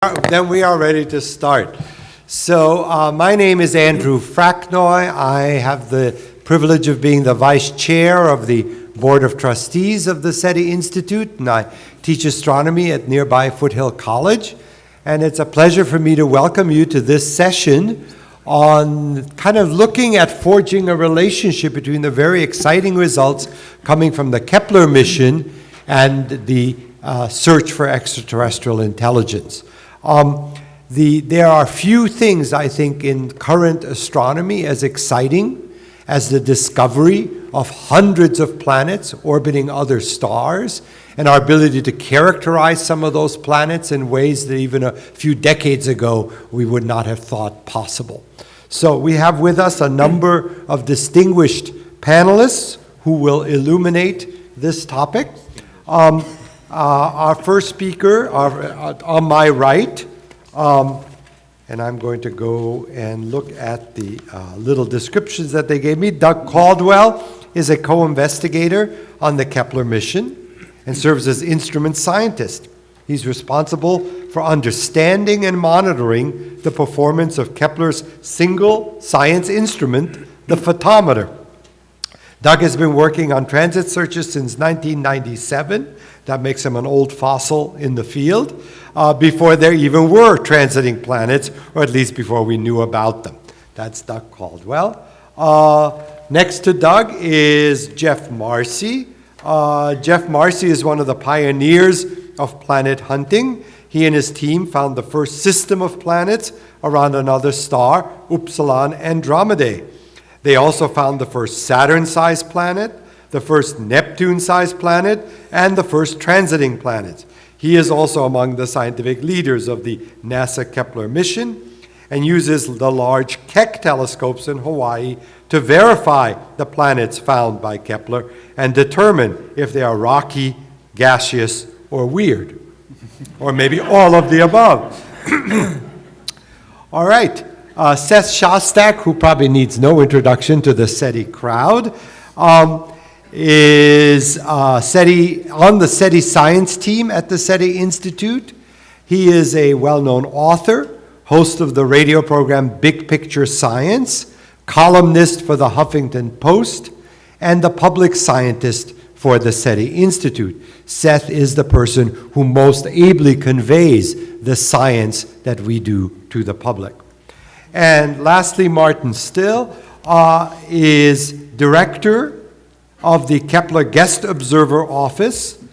Then we are ready to start. So my name is Andrew Fracknoy. I have the privilege of being the vice chair of the Board of Trustees of the SETI Institute, and I teach astronomy at nearby Foothill College. And it's a pleasure for me to welcome you to this session on kind of looking at forging a relationship between the very exciting results coming from the Kepler mission and the search for extraterrestrial intelligence. There are few things, I think, in current astronomy as exciting as the discovery of hundreds of planets orbiting other stars and our ability to characterize some of those planets in ways that even a few decades ago we would not have thought possible. So we have with us a number of distinguished panelists who will illuminate this topic. Our first speaker on my right, and I'm going to go and look at the little descriptions that they gave me. Doug Caldwell is a co-investigator on the Kepler mission and serves as instrument scientist. He's responsible for understanding and monitoring the performance of Kepler's single science instrument, the photometer. Doug has been working on transit searches since 1997. That makes him an old fossil in the field, before there even were transiting planets, or at least before we knew about them. That's Doug Caldwell. Next to Doug is Geoff Marcy. Geoff Marcy is one of the pioneers of planet hunting. He and his team found the first system of planets around another star, Upsilon Andromedae. They also found the first Saturn-sized planet, the first Neptune-sized planet, and the first transiting planets. He is also among the scientific leaders of the NASA Kepler mission and uses the large Keck telescopes in Hawaii to verify the planets found by Kepler and determine if they are rocky, gaseous, or weird, or maybe all of the above. All right. Seth Shostack, who probably needs no introduction to the SETI crowd, is on the SETI science team at the SETI Institute. He is a well-known author, host of the radio program Big Picture Science, columnist for the Huffington Post, and the public scientist for the SETI Institute. Seth is the person who most ably conveys the science that we do to the public. And lastly, Martin Still is director of the Kepler Guest Observer Office.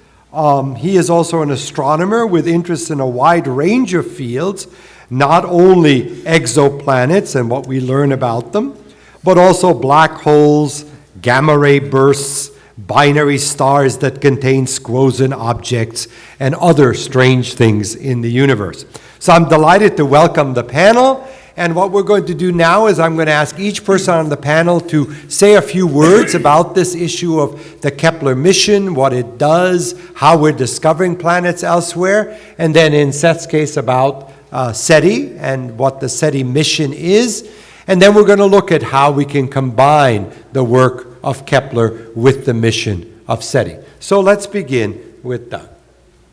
He is also an astronomer with interests in a wide range of fields, not only exoplanets and what we learn about them, but also black holes, gamma ray bursts, binary stars that contain squozen objects, and other strange things in the universe. So I'm delighted to welcome the panel. And what we're going to do now is I'm going to ask each person on the panel to say a few words about this issue of the Kepler mission, what it does, how we're discovering planets elsewhere, and then in Seth's case about SETI and what the SETI mission is. And then we're going to look at how we can combine the work of Kepler with the mission of SETI. So let's begin with Doug.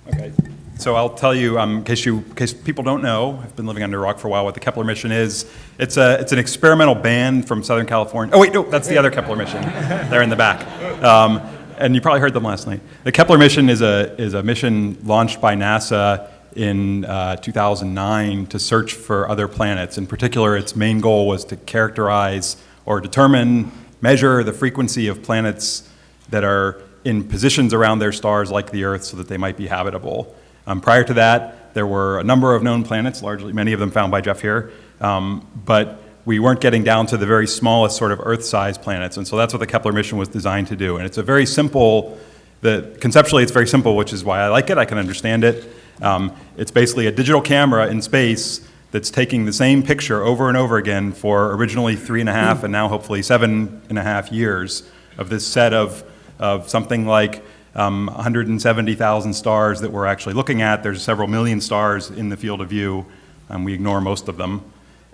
Okay. So I'll tell you, in case people don't know, I've been living under a rock for a while, what the Kepler mission is. It's an experimental band from Southern California. Oh wait, no, that's the other Kepler mission. They're in the back. And you probably heard them last night. The Kepler mission is a mission launched by NASA in 2009 to search for other planets. In particular, its main goal was to characterize or measure the frequency of planets that are in positions around their stars like the Earth so that they might be habitable. Prior to that, there were a number of known planets, many of them found by Geoff here, but we weren't getting down to the very smallest sort of Earth-sized planets, and so that's what the Kepler mission was designed to do. And it's conceptually it's very simple, which is why I like it, I can understand it. It's basically a digital camera in space that's taking the same picture over and over again for originally 3.5 and now hopefully 7.5 years of this set of something like 170,000 stars that we're actually looking at. There's several million stars in the field of view. We ignore most of them.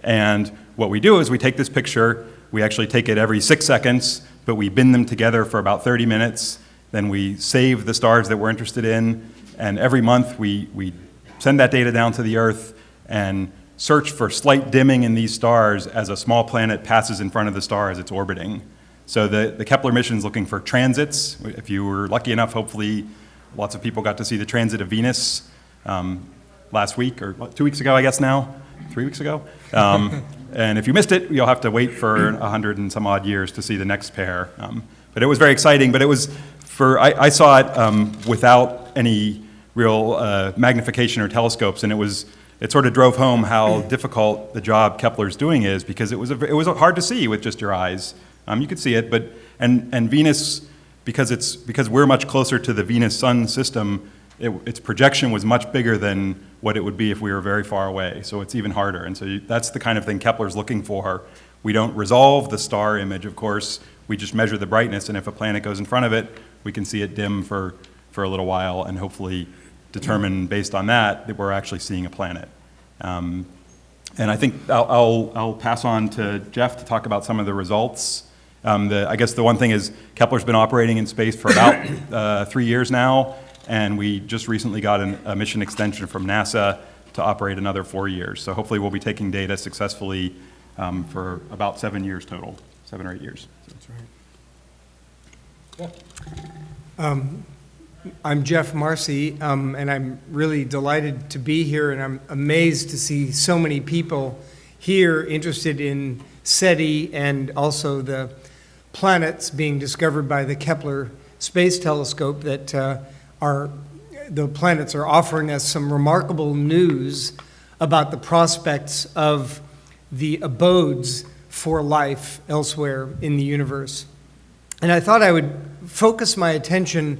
And what we do is we take this picture, we actually take it every 6 seconds, but we bin them together for about 30 minutes. Then we save the stars that we're interested in, and every month we send that data down to the Earth and search for slight dimming in these stars as a small planet passes in front of the star as it's orbiting. So the Kepler mission is looking for transits. If you were lucky enough, hopefully lots of people got to see the transit of Venus last week, or 2 weeks ago, I guess now, 3 weeks ago. And if you missed it, you'll have to wait for 100 and some odd years to see the next pair. But it was very exciting, but it was I saw it without any real magnification or telescopes, and it sort of drove home how difficult the job Kepler's doing is, because it was hard to see with just your eyes. You could see it, but and Venus, because we're much closer to the Venus-Sun system, its projection was much bigger than what it would be if we were very far away. So it's even harder, and so that's the kind of thing Kepler's looking for. We don't resolve the star image, of course. We just measure the brightness, and if a planet goes in front of it, we can see it dim for a little while, and hopefully determine based on that we're actually seeing a planet. And I think I'll pass on to Geoff to talk about some of the results. I guess the one thing is Kepler's been operating in space for about 3 years now, and we just recently got a mission extension from NASA to operate another 4 years. So hopefully we'll be taking data successfully for about 7 years total, 7 or 8 years. That's right. I'm Geoff Marcy, and I'm really delighted to be here, and I'm amazed to see so many people here interested in SETI and also the planets being discovered by the Kepler Space Telescope. That the planets are offering us some remarkable news about the prospects of the abodes for life elsewhere in the universe. And I thought I would focus my attention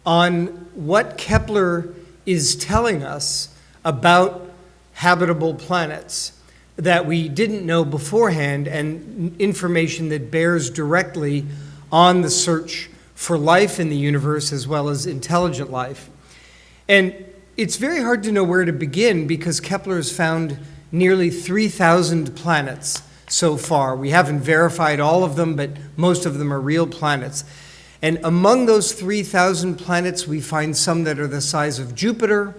on what Kepler is telling us about habitable planets that we didn't know beforehand, and information that bears directly on the search for life in the universe as well as intelligent life. And it's very hard to know where to begin, because Kepler has found nearly 3,000 planets so far. We haven't verified all of them, but most of them are real planets. And among those 3,000 planets, we find some that are the size of Jupiter.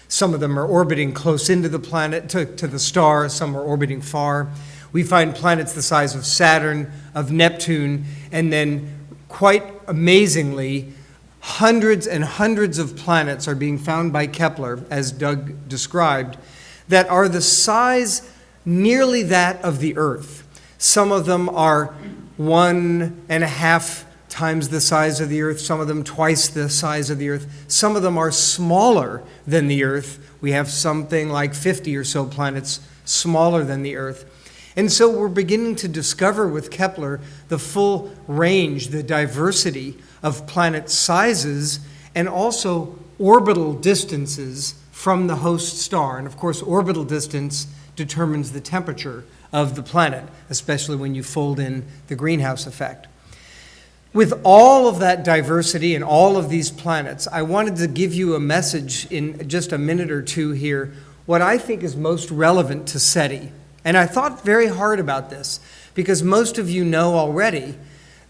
Some of them are orbiting close into the planet, to the star. Some are orbiting far. We find planets the size of Saturn, of Neptune, and then, quite amazingly, hundreds and hundreds of planets are being found by Kepler, as Doug described, that are the size nearly that of the Earth. Some of them are 1.5 times the size of the Earth, some of them twice the size of the Earth. Some of them are smaller than the Earth. We have something like 50 or so planets smaller than the Earth. And so we're beginning to discover with Kepler the full range, the diversity of planet sizes, and also orbital distances from the host star. And of course, orbital distance determines the temperature of the planet, especially when you fold in the greenhouse effect. With all of that diversity and all of these planets, I wanted to give you a message in just a minute or two here, what I think is most relevant to SETI. And I thought very hard about this, because most of you know already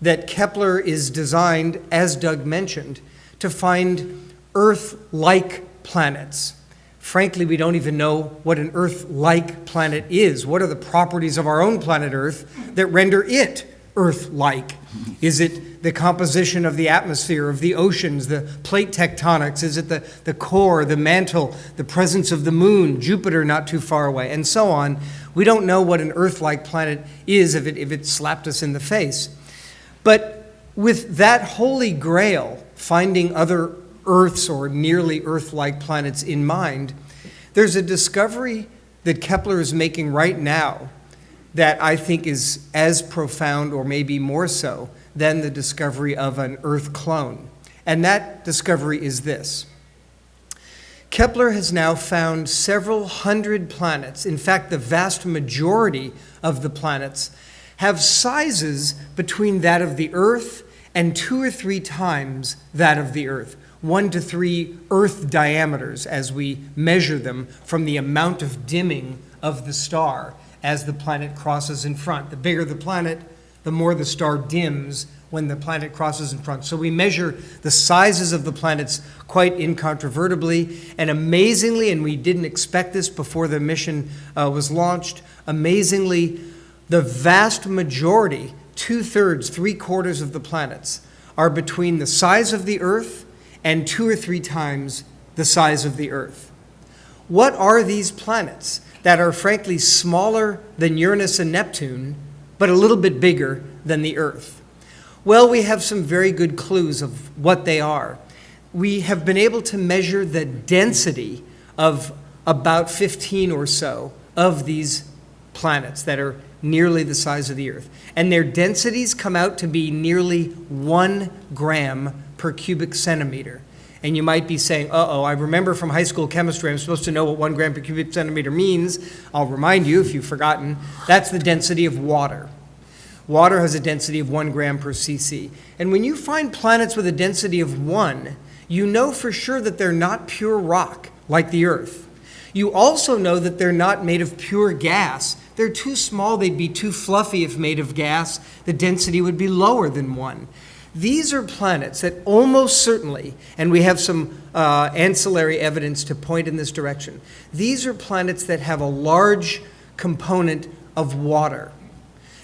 that Kepler is designed, as Doug mentioned, to find Earth-like planets. Frankly, we don't even know what an Earth-like planet is. What are the properties of our own planet Earth that render it Earth-like? Is it the composition of the atmosphere, of the oceans, the plate tectonics? Is it the core, the mantle, the presence of the moon, Jupiter not too far away, and so on? We don't know what an Earth-like planet is if it slapped us in the face. But with that holy grail, finding other Earths or nearly Earth-like planets in mind, there's a discovery that Kepler is making right now that I think is as profound, or maybe more so, than the discovery of an Earth clone. And that discovery is this. Kepler has now found several hundred planets. In fact, the vast majority of the planets have sizes between that of the Earth and 2 or 3 times that of the Earth. 1 to 3 Earth diameters as we measure them from the amount of dimming of the star as the planet crosses in front. The bigger the planet, the more the star dims when the planet crosses in front. So we measure the sizes of the planets quite incontrovertibly and amazingly, and we didn't expect this before the mission was launched, amazingly, the vast majority, 2/3, 3/4 of the planets, are between the size of the Earth and 2 or 3 times the size of the Earth. What are these planets that are frankly smaller than Uranus and Neptune, but a little bit bigger than the Earth? Well, we have some very good clues of what they are. We have been able to measure the density of about 15 or so of these planets that are nearly the size of the Earth. And their densities come out to be nearly 1 gram per cubic centimeter. And you might be saying, uh-oh, I remember from high school chemistry, I'm supposed to know what 1 gram per cubic centimeter means. I'll remind you, if you've forgotten, that's the density of water. Water has a density of 1 gram per cc. And when you find planets with a density of 1, you know for sure that they're not pure rock, like the Earth. You also know that they're not made of pure gas. They're too small, they'd be too fluffy if made of gas. The density would be lower than 1. These are planets that almost certainly, and we have some ancillary evidence to point in this direction, these are planets that have a large component of water.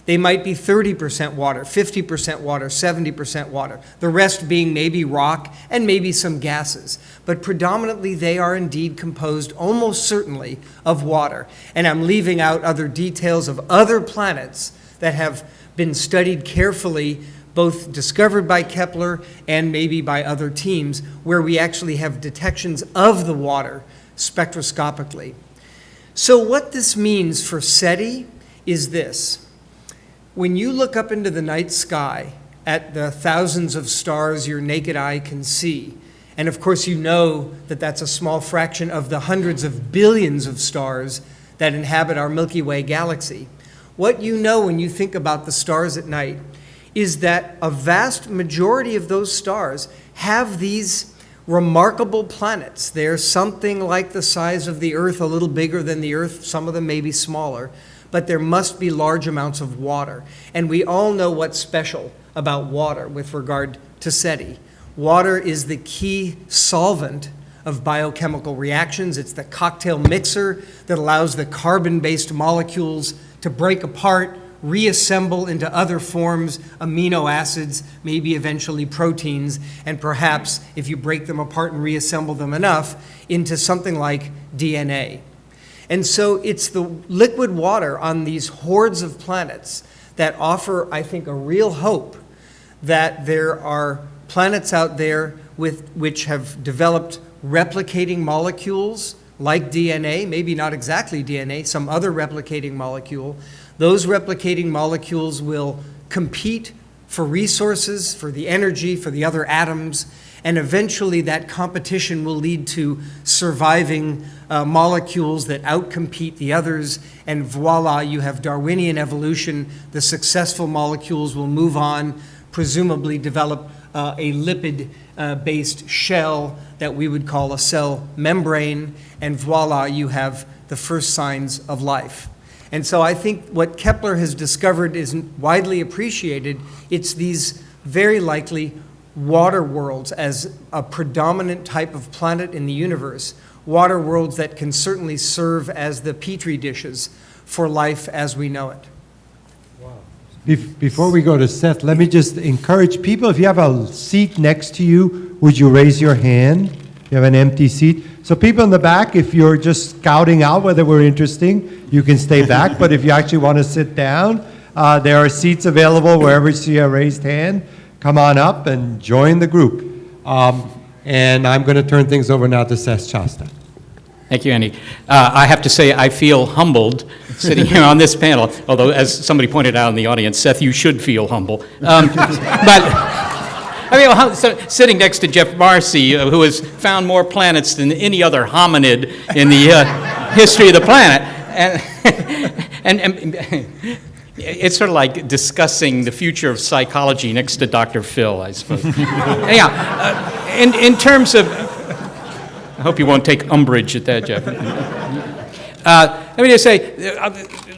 They might be 30% water, 50% water, 70% water, the rest being maybe rock and maybe some gases. But predominantly they are indeed composed almost certainly of water. And I'm leaving out other details of other planets that have been studied carefully, both discovered by Kepler and maybe by other teams, where we actually have detections of the water spectroscopically. So what this means for SETI is this. When you look up into the night sky at the thousands of stars your naked eye can see, and of course you know that that's a small fraction of the hundreds of billions of stars that inhabit our Milky Way galaxy, what you know when you think about the stars at night is that a vast majority of those stars have these remarkable planets. They're something like the size of the Earth, a little bigger than the Earth, some of them may be smaller, but there must be large amounts of water. And we all know what's special about water with regard to SETI. Water is the key solvent of biochemical reactions. It's the cocktail mixer that allows the carbon-based molecules to break apart, reassemble into other forms, amino acids, maybe eventually proteins, and perhaps, if you break them apart and reassemble them enough, into something like DNA. And so it's the liquid water on these hordes of planets that offer, I think, a real hope that there are planets out there which have developed replicating molecules like DNA, maybe not exactly DNA, some other replicating molecule. Those replicating molecules will compete for resources, for the energy, for the other atoms, and eventually that competition will lead to surviving molecules that outcompete the others, and voila, you have Darwinian evolution. The successful molecules will move on, presumably develop a lipid-based shell that we would call a cell membrane, and voila, you have the first signs of life. And so I think what Kepler has discovered is widely appreciated. It's these very likely water worlds as a predominant type of planet in the universe, water worlds that can certainly serve as the petri dishes for life as we know it. Before we go to Seth, let me just encourage people, if you have a seat next to you, would you raise your hand? You have an empty seat. So people in the back, if you're just scouting out whether we're interesting, you can stay back. But if you actually want to sit down, there are seats available wherever you see a raised hand. Come on up and join the group. And I'm going to turn things over now to Seth Shostack. Thank you, Andy. I have to say I feel humbled sitting here on this panel, although as somebody pointed out in the audience, Seth, you should feel humble. But I mean, so sitting next to Geoff Marcy, who has found more planets than any other hominid in the history of the planet. And it's sort of like discussing the future of psychology next to Dr. Phil, I suppose. Anyhow, in terms of, I hope you won't take umbrage at that, Geoff. Let me just say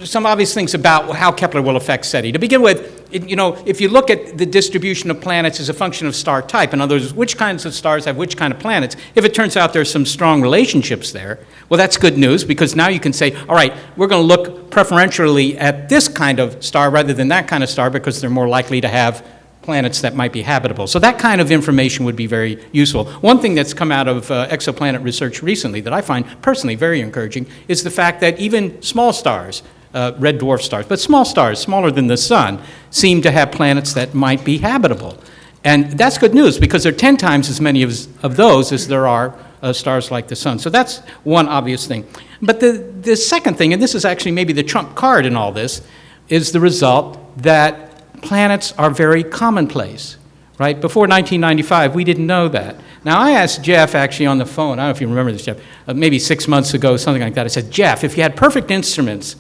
some obvious things about how Kepler will affect SETI. To begin with, if you look at the distribution of planets as a function of star type, in other words, which kinds of stars have which kind of planets, if it turns out there's some strong relationships there, well, that's good news, because now you can say, all right, we're going to look preferentially at this kind of star rather than that kind of star because they're more likely to have planets that might be habitable. So that kind of information would be very useful. One thing that's come out of exoplanet research recently that I find personally very encouraging is the fact that even small stars, red dwarf stars, but small stars, smaller than the sun, seem to have planets that might be habitable. And that's good news, because there are 10 times as many of those as there are stars like the sun. So that's one obvious thing. But the second thing, and this is actually maybe the trump card in all this, is the result that planets are very commonplace, right? Before 1995, we didn't know that. Now, I asked Geoff actually on the phone, I don't know if you remember this, Geoff, maybe 6 months ago, something like that. I said, Geoff, if you had perfect instruments,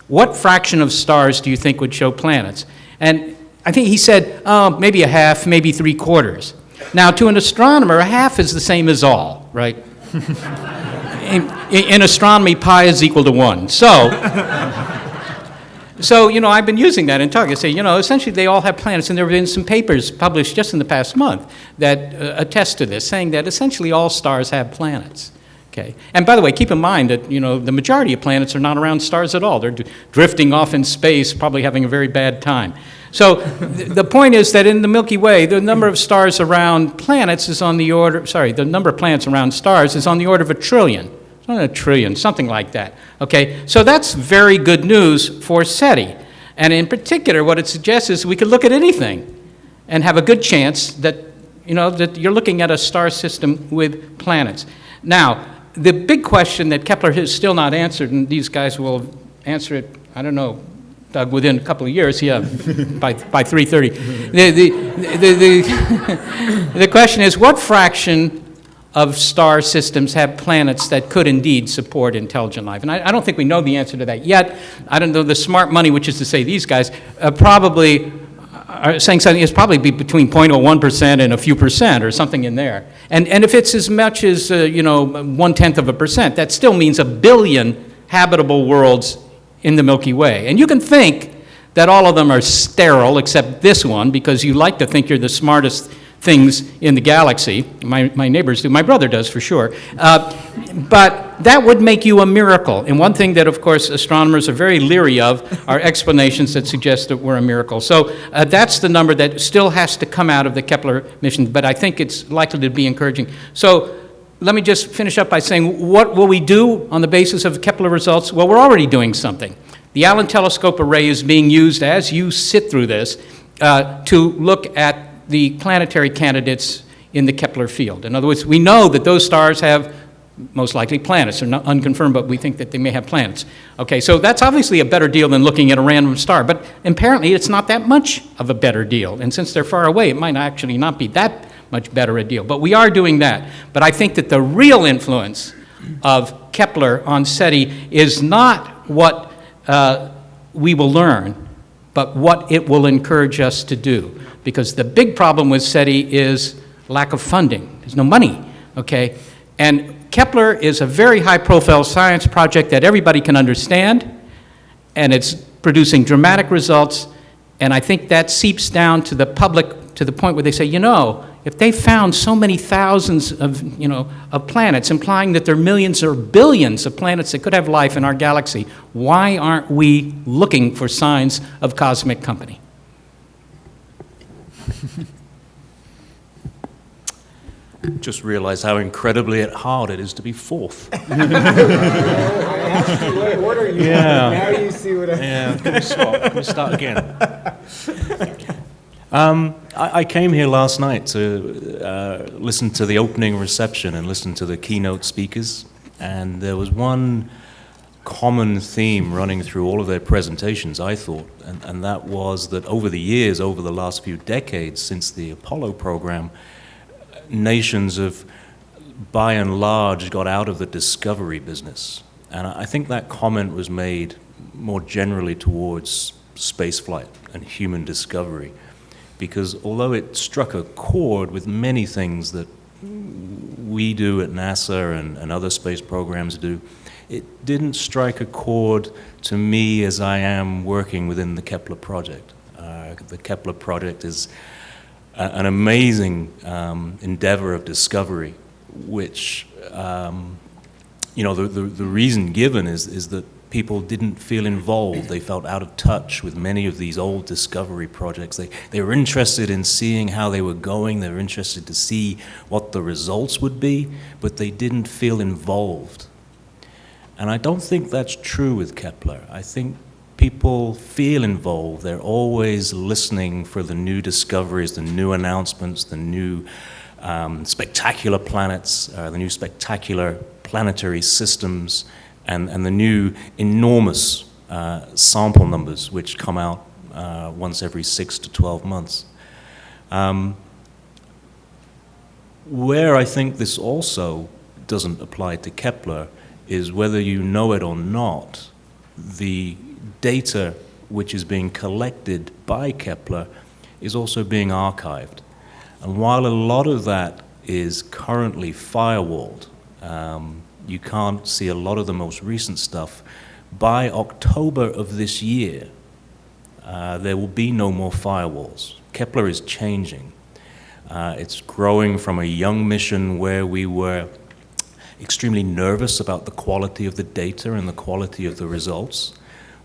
what fraction of stars do you think would show planets? And I think he said, oh, maybe a half, maybe 3/4. Now, to an astronomer, a half is the same as all, right? In astronomy, pi is equal to 1. So, I've been using that in talk. I say, essentially they all have planets, and there have been some papers published just in the past month that attest to this, saying that essentially all stars have planets. Okay. And by the way, keep in mind that, the majority of planets are not around stars at all. They're drifting off in space, probably having a very bad time. So the point is that in the Milky Way, the number of stars around planets is on the order, the number of planets around stars is on the order of 1 trillion. Not 1 trillion, something like that. Okay, so that's very good news for SETI. And in particular, what it suggests is we could look at anything and have a good chance that, that you're looking at a star system with planets. Now, the big question that Kepler has still not answered, and these guys will answer it, I don't know, Doug, within a couple of years, yeah, by 3:30. The question is, what fraction of star systems have planets that could indeed support intelligent life? And I don't think we know the answer to that yet. I don't know, the smart money, which is to say these guys, probably are saying something is probably be between 0.01% and a few percent or something in there. And if it's as much as, 0.1%, that still means 1 billion habitable worlds in the Milky Way. And you can think that all of them are sterile except this one, because you like to think you're the smartest things in the galaxy. My neighbors do. My brother does, for sure. But that would make you a miracle. And one thing that, of course, astronomers are very leery of are explanations that suggest that we're a miracle. So that's the number that still has to come out of the Kepler mission, but I think it's likely to be encouraging. So let me just finish up by saying, what will we do on the basis of Kepler results? Well, we're already doing something. The Allen Telescope Array is being used, as you sit through this, to look at the planetary candidates in the Kepler field. In other words, we know that those stars have most likely planets. They're not unconfirmed, but we think that they may have planets. Okay, so that's obviously a better deal than looking at a random star, but apparently it's not that much of a better deal. And since they're far away, it might actually not be that much better a deal. But we are doing that. But I think that the real influence of Kepler on SETI is not what we will learn, but what it will encourage us to do. Because the big problem with SETI is lack of funding. There's no money, okay? And Kepler is a very high-profile science project that everybody can understand, and it's producing dramatic results, and I think that seeps down to the public to the point where they say, if they found so many thousands of, of planets, implying that there are millions or billions of planets that could have life in our galaxy, why aren't we looking for signs of cosmic company? Just realized how incredibly hard it is to be fourth. I asked you what order you Yeah. wanted. Now you see what I... Yeah, can we swap? Can we start again? I came here last night to listen to the opening reception and listen to the keynote speakers, and there was one common theme running through all of their presentations, I thought, and that was that over the years, over the last few decades since the Apollo program, nations have, by and large, got out of the discovery business. And I think that comment was made more generally towards spaceflight and human discovery, because although it struck a chord with many things that we do at NASA and other space programs do, it didn't strike a chord to me as I am working within the Kepler project. The Kepler project is an amazing endeavor of discovery, which, the reason given is that people didn't feel involved. They felt out of touch with many of these old discovery projects. They were interested in seeing how they were going. They were interested to see what the results would be, but they didn't feel involved. And I don't think that's true with Kepler. I think people feel involved. They're always listening for the new discoveries, the new announcements, the new spectacular planets, the new spectacular planetary systems, and the new enormous sample numbers which come out once every 6 to 12 months. Where I think this also doesn't apply to Kepler is, whether you know it or not, the data which is being collected by Kepler is also being archived. And while a lot of that is currently firewalled, you can't see a lot of the most recent stuff, by October of this year, there will be no more firewalls. Kepler is changing. It's growing from a young mission where we were extremely nervous about the quality of the data and the quality of the results.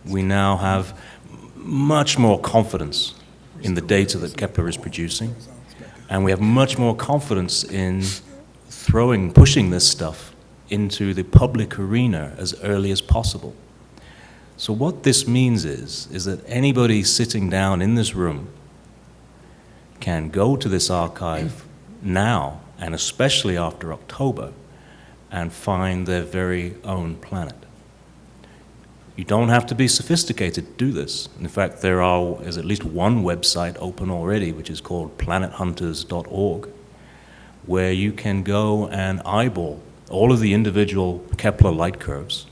We now have much more confidence in the data that Kepler is producing, and we have much more confidence in pushing this stuff into the public arena as early as possible. So what this means is that anybody sitting down in this room can go to this archive now, and especially after October, and find their very own planet. You don't have to be sophisticated to do this. In fact, there's at least one website open already, which is called planethunters.org, where you can go and eyeball all of the individual Kepler light curves.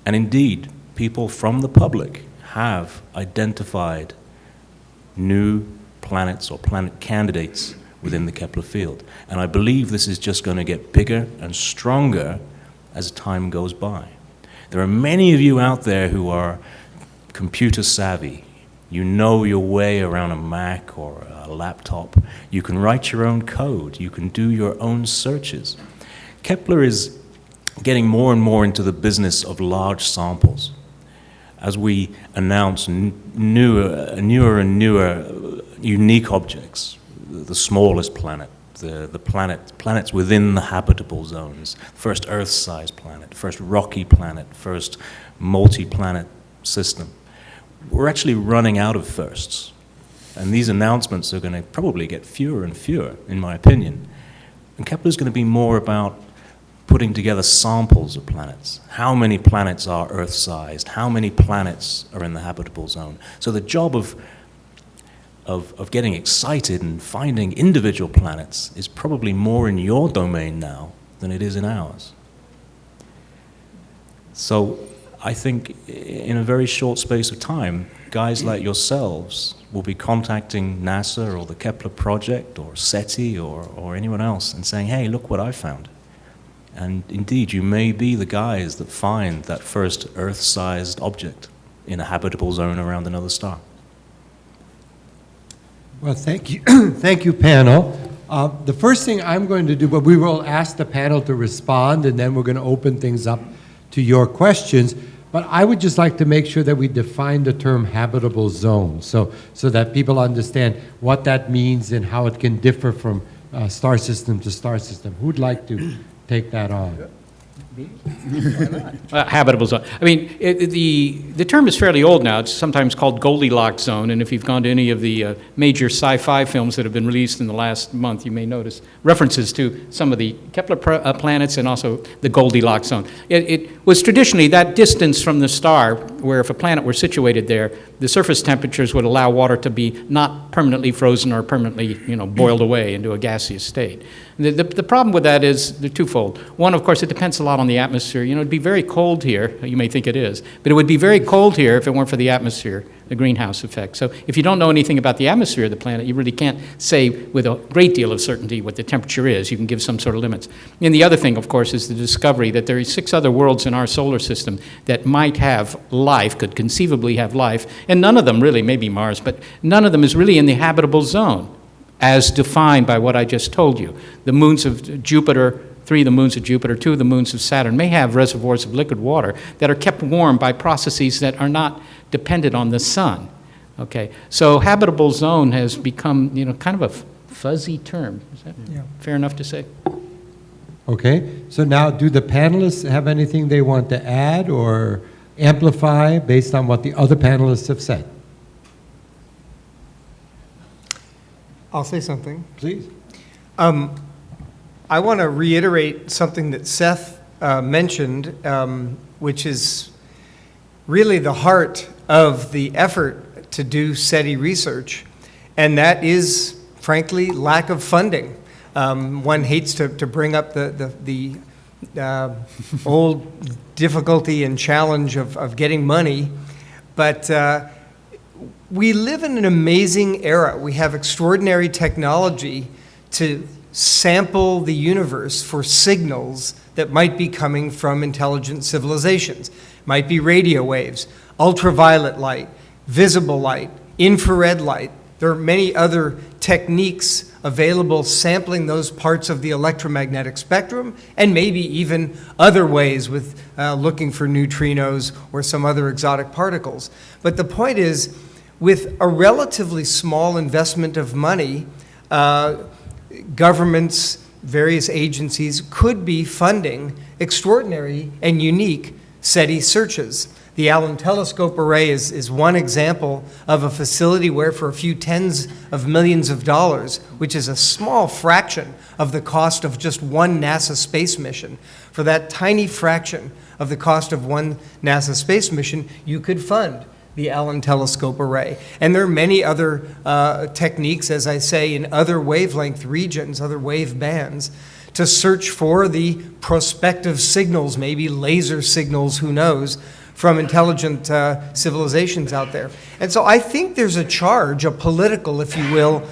And indeed, people from the public have identified new planets or planet candidates within the Kepler field. And I believe this is just going to get bigger and stronger as time goes by. There are many of you out there who are computer savvy. You know your way around a Mac or a laptop. You can write your own code. You can do your own searches. Kepler is getting more and more into the business of large samples. As we announce newer and newer unique objects, the smallest planet, the planets within the habitable zones, first Earth-sized planet, first rocky planet, first multi-planet system. We're actually running out of firsts. And these announcements are going to probably get fewer and fewer, in my opinion. And Kepler's going to be more about putting together samples of planets. How many planets are Earth-sized? How many planets are in the habitable zone? So the job of getting excited and finding individual planets is probably more in your domain now than it is in ours. So I think in a very short space of time, guys like yourselves will be contacting NASA or the Kepler project or SETI or anyone else and saying, hey, look what I found. And indeed, you may be the guys that find that first Earth-sized object in a habitable zone around another star. Well, thank you, thank you, panel. The first thing I'm going to do, but we will ask the panel to respond, and then we're going to open things up to your questions. But I would just like to make sure that we define the term habitable zone, so that people understand what that means and how it can differ from star system to star system. Who'd like to take that on? Habitable zone. I mean, the term is fairly old now. It's sometimes called Goldilocks zone, and if you've gone to any of the major sci-fi films that have been released in the last month, you may notice references to some of the Kepler planets and also the Goldilocks zone. It was traditionally that distance from the star, where if a planet were situated there, the surface temperatures would allow water to be not permanently frozen or permanently, boiled away into a gaseous state. The problem with that is they're twofold. One, of course, it depends a lot on the atmosphere. It'd be very cold here. You may think it is, but it would be very cold here if it weren't for the atmosphere, the greenhouse effect. So if you don't know anything about the atmosphere of the planet, you really can't say with a great deal of certainty what the temperature is. You can give some sort of limits. And the other thing, of course, is the discovery that there are 6 other worlds in our solar system that might have life life, could conceivably have life, and none of them really, maybe Mars, but none of them is really in the habitable zone, as defined by what I just told you. The moons of Jupiter, 3 of the moons of Jupiter, 2 of the moons of Saturn may have reservoirs of liquid water that are kept warm by processes that are not dependent on the sun. Okay, so habitable zone has become, kind of a fuzzy term. Is that fair enough to say? Okay, so now do the panelists have anything they want to add or amplify based on what the other panelists have said? I'll say something. Please. I want to reiterate something that Seth mentioned, which is really the heart of the effort to do SETI research, and that is, frankly, lack of funding. One hates to bring up the old difficulty and challenge of getting money, but we live in an amazing era. We have extraordinary technology to sample the universe for signals that might be coming from intelligent civilizations. Might be radio waves, ultraviolet light, visible light, infrared light. There are many other techniques available sampling those parts of the electromagnetic spectrum, and maybe even other ways with looking for neutrinos or some other exotic particles. But the point is, with a relatively small investment of money, governments, various agencies could be funding extraordinary and unique SETI searches. The Allen Telescope Array is one example of a facility where for a few tens of millions of dollars, which is a small fraction of the cost of just one NASA space mission, for that tiny fraction of the cost of one NASA space mission, you could fund the Allen Telescope Array. And there are many other techniques, as I say, in other wavelength regions, other wave bands, to search for the prospective signals, maybe laser signals, who knows, from intelligent civilizations out there. And so I think there's a charge, a political, if you will,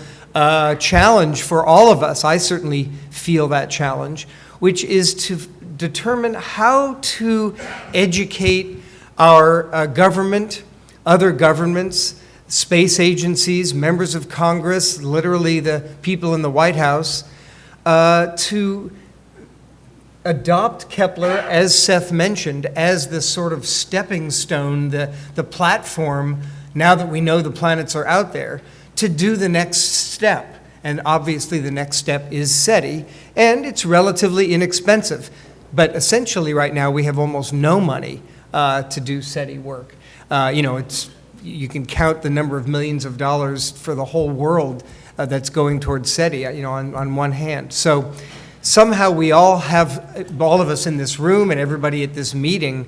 challenge for all of us. I certainly feel that challenge, which is to determine how to educate our government, other governments, space agencies, members of Congress, literally the people in the White House, to adopt Kepler, as Seth mentioned, as the sort of stepping stone, the platform, now that we know the planets are out there, to do the next step. And obviously the next step is SETI, and it's relatively inexpensive. But essentially right now we have almost no money to do SETI work. You can count the number of millions of dollars for the whole world that's going towards SETI, on one hand. So somehow we all of us in this room and everybody at this meeting,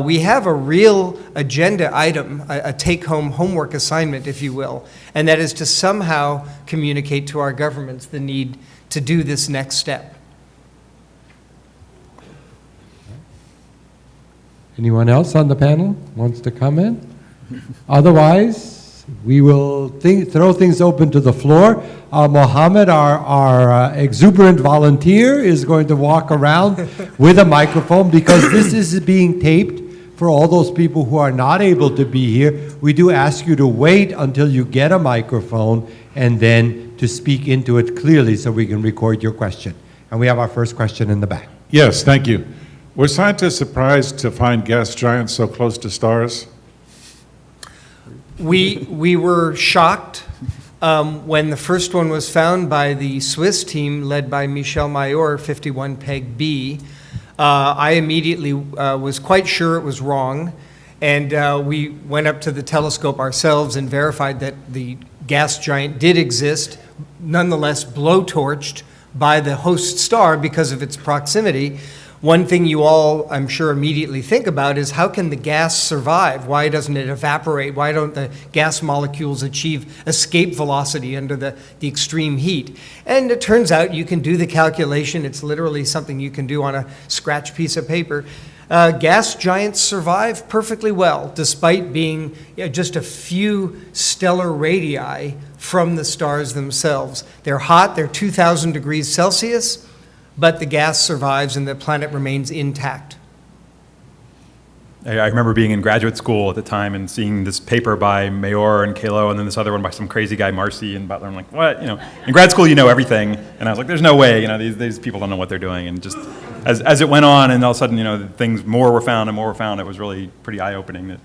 we have a real agenda item, a take-home homework assignment, if you will, and that is to somehow communicate to our governments the need to do this next step. Anyone else on the panel wants to comment? Otherwise, we will throw things open to the floor. Mohammed, our exuberant volunteer, is going to walk around with a microphone because this is being taped for all those people who are not able to be here. We do ask you to wait until you get a microphone and then to speak into it clearly so we can record your question. And we have our first question in the back. Yes, thank you. Were scientists surprised to find gas giants so close to stars? We were shocked when the first one was found by the Swiss team led by Michel Mayor, 51 Peg B. I immediately was quite sure it was wrong, and we went up to the telescope ourselves and verified that the gas giant did exist, nonetheless blowtorched by the host star because of its proximity. One thing you all, I'm sure, immediately think about is how can the gas survive? Why doesn't it evaporate? Why don't the gas molecules achieve escape velocity under the extreme heat? And it turns out you can do the calculation. It's literally something you can do on a scratch piece of paper. Gas giants survive perfectly well, despite being just a few stellar radii from the stars themselves. They're hot, they're 2,000 degrees Celsius, but the gas survives and the planet remains intact. I remember being in graduate school at the time and seeing this paper by Mayor and Kalo, and then this other one by some crazy guy, Marcy and Butler. I'm like, what? In grad school, you know everything. And I was like, there's no way, these people don't know what they're doing. And just as it went on, and all of a sudden, things more were found and more were found, it was really pretty eye-opening that it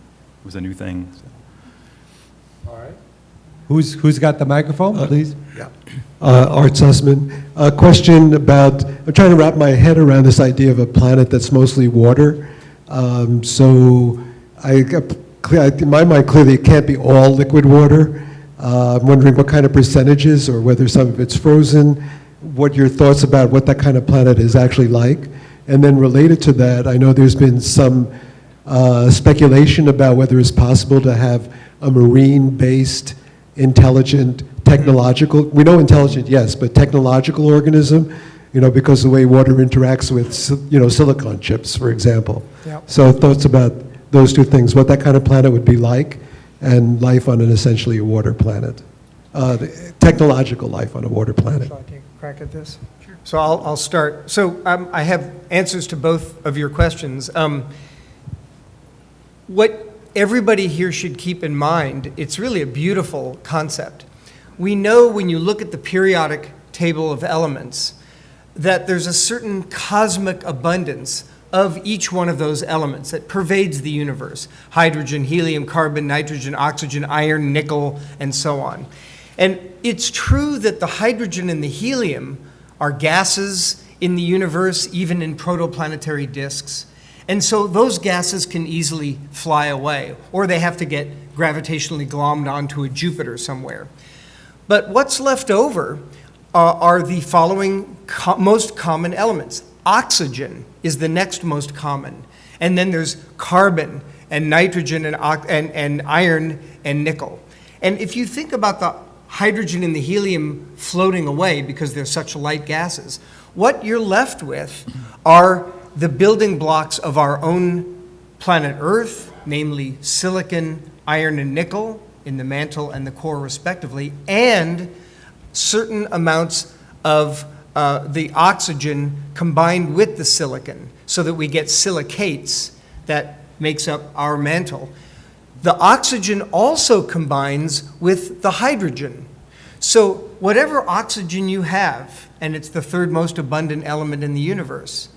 was a new thing. So. Who's got the microphone, please? Yeah. Art Sussman. A question about, I'm trying to wrap my head around this idea of a planet that's mostly water. So in my mind, clearly it can't be all liquid water. I'm wondering what kind of percentages or whether some of it's frozen, what your thoughts about what that kind of planet is actually like. And then related to that, I know there's been some speculation about whether it's possible to have a marine-based intelligent technological, we know intelligent, yes, but technological organism, because the way water interacts with, silicon chips, for example. Yep. So thoughts about those two things, what that kind of planet would be like, and life on an essentially a water planet. Technological life on a water planet. Shall I take a crack at this? Sure. So I'll start. So I have answers to both of your questions. What everybody here should keep in mind, it's really a beautiful concept. We know when you look at the periodic table of elements that there's a certain cosmic abundance of each one of those elements that pervades the universe. Hydrogen, helium, carbon, nitrogen, oxygen, iron, nickel, and so on. And it's true that the hydrogen and the helium are gases in the universe, even in protoplanetary disks. And so those gases can easily fly away, or they have to get gravitationally glommed onto a Jupiter somewhere. But what's left over are the following most common elements. Oxygen is the next most common. And then there's carbon and nitrogen and iron and nickel. And if you think about the hydrogen and the helium floating away because they're such light gases, what you're left with are the building blocks of our own planet Earth, namely silicon, iron, and nickel in the mantle and the core respectively, and certain amounts of the oxygen combined with the silicon so that we get silicates that makes up our mantle. The oxygen also combines with the hydrogen. So whatever oxygen you have, and it's the third most abundant element in the universe,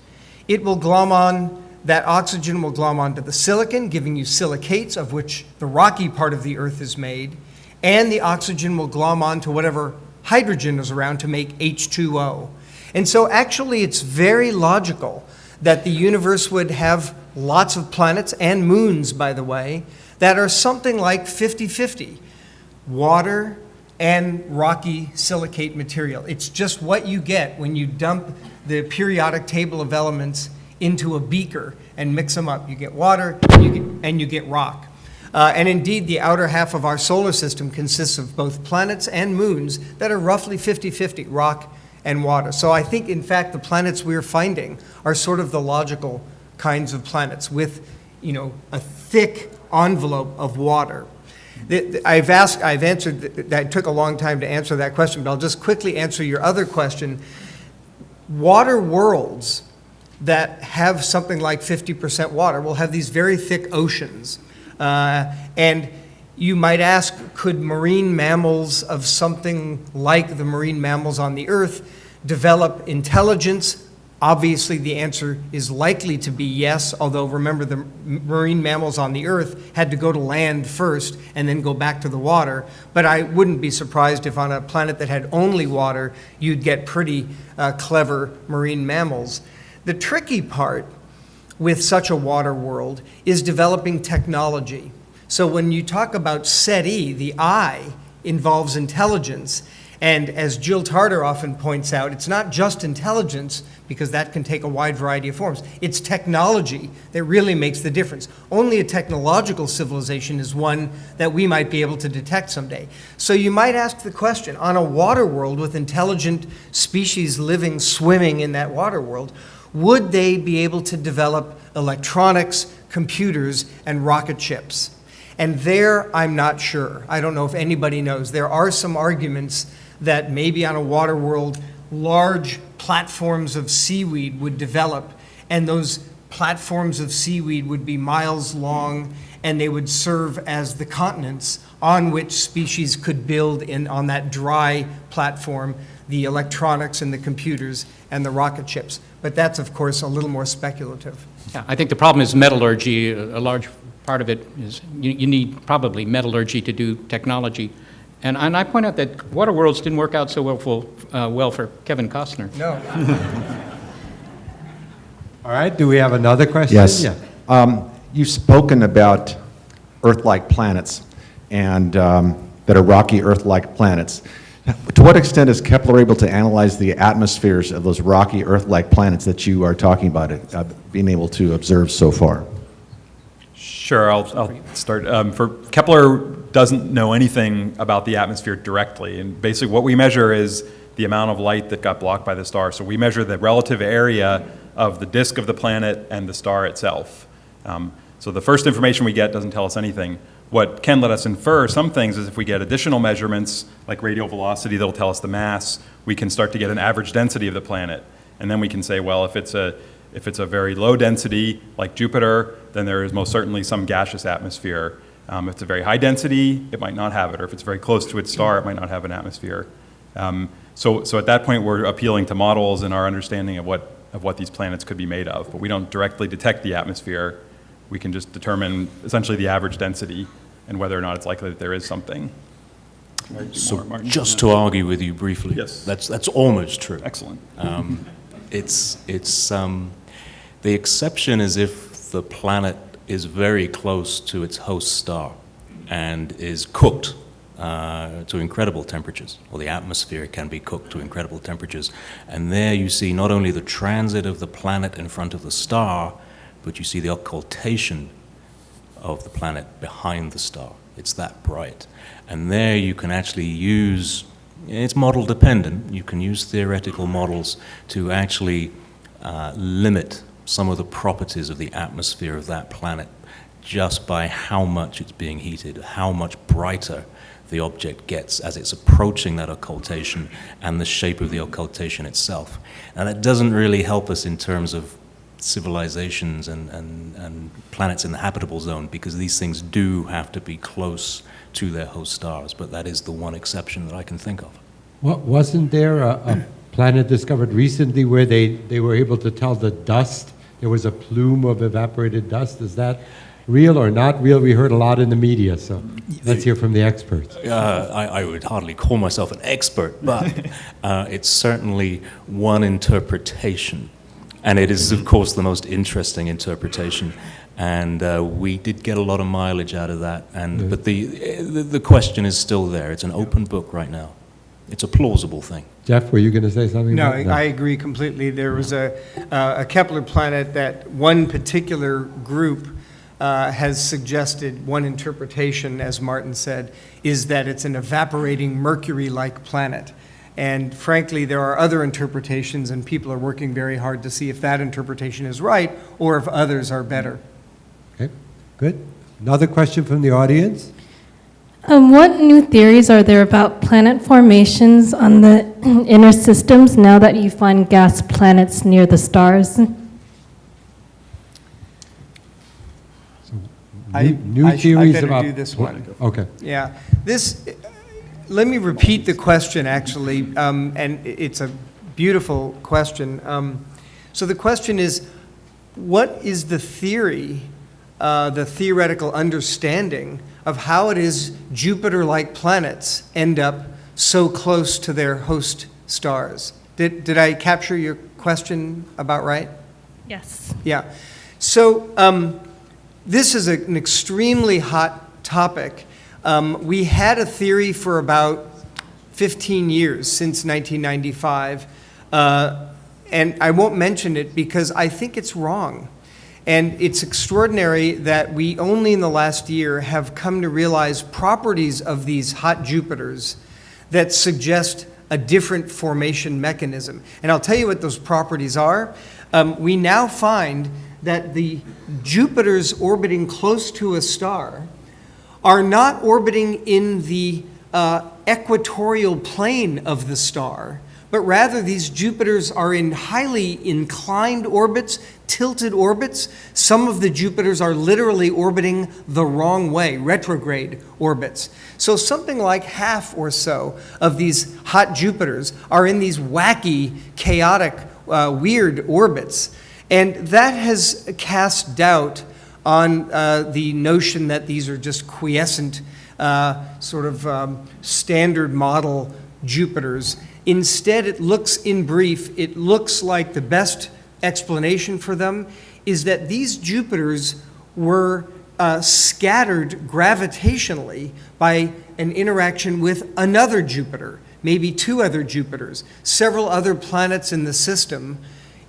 it will glom on, that oxygen will glom onto the silicon, giving you silicates, of which the rocky part of the Earth is made, and the oxygen will glom onto whatever hydrogen is around to make H2O. And so actually it's very logical that the universe would have lots of planets, and moons, by the way, that are something like 50-50, water and rocky silicate material. It's just what you get when you dump the periodic table of elements into a beaker and mix them up. You get water and you get rock. And indeed, the outer half of our solar system consists of both planets and moons that are roughly 50-50, rock and water. So I think, in fact, the planets we're finding are sort of the logical kinds of planets with, a thick envelope of water. I've answered, that took a long time to answer that question, but I'll just quickly answer your other question. Water worlds that have something like 50% water will have these very thick oceans. And you might ask, could marine mammals of something like the marine mammals on the Earth develop intelligence? Obviously, the answer is likely to be yes, although remember the marine mammals on the Earth had to go to land first and then go back to the water. But I wouldn't be surprised if on a planet that had only water, you'd get pretty clever marine mammals. The tricky part with such a water world is developing technology. So when you talk about SETI, the I involves intelligence. And as Jill Tarter often points out, it's not just intelligence, because that can take a wide variety of forms. It's technology that really makes the difference. Only a technological civilization is one that we might be able to detect someday. So you might ask the question, on a water world with intelligent species living, swimming in that water world, would they be able to develop electronics, computers, and rocket ships? And there, I'm not sure. I don't know if anybody knows. There are some arguments that maybe on a water world, large platforms of seaweed would develop, and those platforms of seaweed would be miles long, and they would serve as the continents on which species could build on that dry platform the electronics and the computers and the rocket ships. But that's, of course, a little more speculative. Yeah, I think the problem is metallurgy. A large part of it is you need probably metallurgy to do technology. And I point out that Water Worlds didn't work out so well for Kevin Costner. No. All right, do we have another question? Yes. Yeah. You've spoken about Earth-like planets and that are rocky Earth-like planets. To what extent is Kepler able to analyze the atmospheres of those rocky Earth-like planets that you are talking about, being able to observe so far? Sure, I'll start. Kepler doesn't know anything about the atmosphere directly, and basically what we measure is the amount of light that got blocked by the star. So we measure the relative area of the disk of the planet and the star itself. So the first information we get doesn't tell us anything. What can let us infer some things is if we get additional measurements, like radial velocity that'll tell us the mass, we can start to get an average density of the planet. And then we can say, well, if it's a very low density, like Jupiter, then there is most certainly some gaseous atmosphere. If it's a very high density, it might not have it. Or if it's very close to its star, it might not have an atmosphere. So at that point, we're appealing to models and our understanding of what these planets could be made of. But we don't directly detect the atmosphere. We can just determine essentially the average density and whether or not it's likely that there is something. So just to argue with you briefly, Yes. that's almost true. Excellent. It's the exception is if the planet is very close to its host star and is cooked to incredible temperatures, or the atmosphere can be cooked to incredible temperatures. And there you see not only the transit of the planet in front of the star, but you see the occultation of the planet behind the star. It's that bright. And there you can actually use, it's model dependent, you can use theoretical models to actually limit some of the properties of the atmosphere of that planet just by how much it's being heated, how much brighter the object gets as it's approaching that occultation and the shape of the occultation itself. And that doesn't really help us in terms of civilizations and planets in the habitable zone, because these things do have to be close to their host stars, but that is the one exception that I can think of. Wasn't there a planet discovered recently where they were able to tell the dust? There was a plume of evaporated dust. Is that real or not real? We heard a lot in the media, so let's hear from the experts. I would hardly call myself an expert, but it's certainly one interpretation. And it is, of course, the most interesting interpretation. And we did get a lot of mileage out of that. But the question is still there. It's an open book right now. It's a plausible thing. Jeff, were you going to say something? No, about that? I agree completely. There was a Kepler planet that one particular group has suggested, one interpretation, as Martin said, is that it's an evaporating Mercury-like planet. And frankly, there are other interpretations, and people are working very hard to see if that interpretation is right or if others are better. Okay, good. Another question from the audience? What new theories are there about planet formations on the inner systems now that you find gas planets near the stars? New I theories better about do this one. Okay. Yeah, let me repeat the question, actually, and it's a beautiful question. So the question is, what is the theory, the theoretical understanding of how it is Jupiter-like planets end up so close to their host stars? Did I capture your question about right? Yes. Yeah. So this is an extremely hot topic. We had a theory for about 15 years, since 1995, and I won't mention it because I think it's wrong. And it's extraordinary that we only in the last year have come to realize properties of these hot Jupiters that suggest a different formation mechanism. And I'll tell you what those properties are. We now find that the Jupiters orbiting close to a star are not orbiting in the equatorial plane of the star, but rather these Jupiters are in highly inclined orbits, tilted orbits. Some of the Jupiters are literally orbiting the wrong way, retrograde orbits. So something like half or so of these hot Jupiters are in these wacky, chaotic, weird orbits. And that has cast doubt on the notion that these are just quiescent, standard model Jupiters. Instead, it looks, in brief, it looks like the best explanation for them is that these Jupiters were scattered gravitationally by an interaction with another Jupiter, maybe two other Jupiters, several other planets in the system,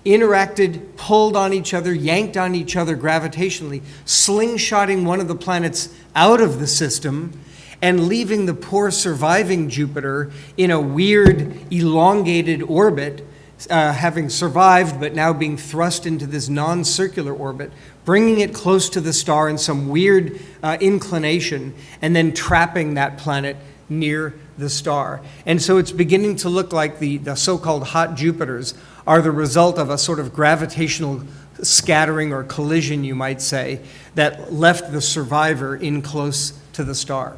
interacted, pulled on each other, yanked on each other gravitationally, slingshotting one of the planets out of the system, and leaving the poor surviving Jupiter in a weird, elongated orbit, having survived but now being thrust into this non-circular orbit, bringing it close to the star in some weird inclination, and then trapping that planet near the star. And so it's beginning to look like the so-called hot Jupiters are the result of a sort of gravitational scattering or collision, you might say, that left the survivor in close to the star.